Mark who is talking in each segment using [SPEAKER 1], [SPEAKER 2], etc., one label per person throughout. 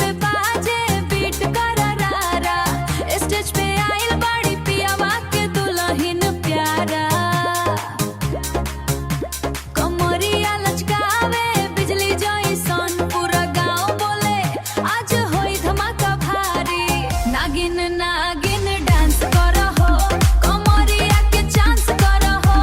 [SPEAKER 1] पे बाजे बीट करारा, स्टेज पे आइल बड़ी पियावा के दुल्हन प्यारा। कमरिया लचकावे बिजली जइसन, पूरा गांव बोले आज होई धमाका भारी। नागिन नागिन डांस करहो, कमरिया के चांस करहो।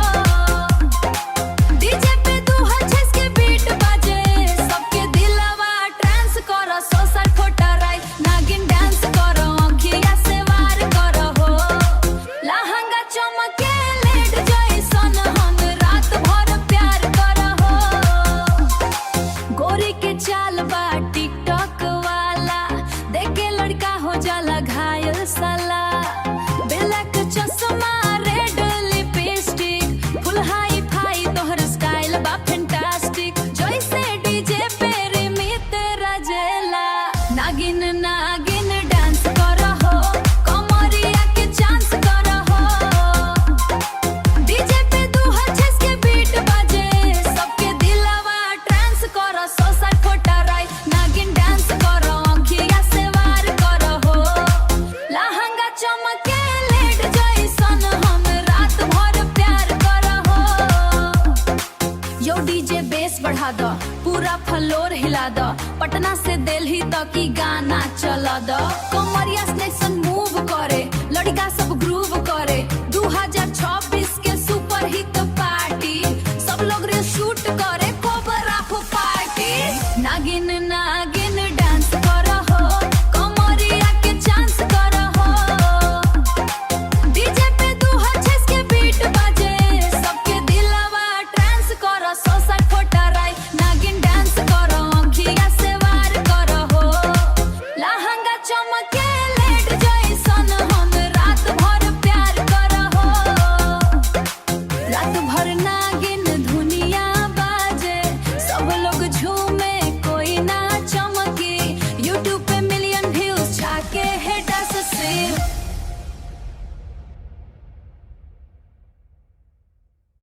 [SPEAKER 1] डीजे पे 2006 के बीट बाजे, सबके दिलवा ट्रांस करो। 160 फोटा राइट नागिन डांस करो, अखिया से वार करहो। लहंगा चमके लेट जइसन, हम रात भर प्यार करहो। गोरी के चाल बा टिकटॉक वाला, देखे लड़का हो जाला घायल साला। ब्लैक चश्मा रेड लिपस्टिक, फुल हाई फाई तोहर स्टाइल बा फैंटास्टिक। जैसे डीजे पे रिमित रजेला, नागिन नागिन डांस करहो, कमरिया के चांस करहो। डीजे पे 2006 के बीट बाजे, सबके दिलवा ट्रांस करो। 160 फोटा राइट नागिन डांस करो, अखिया से वार करहो। लहंगा चमके लेट जइसन, हम रात भर प्यार करहो। यो डीजे बेस बढ़ा दो, पूरा फ्लोर हिला दो। पटना से दिल्ली तक की गाना चला दो। कमरिया स्टेशन मूव करे, लड़का सब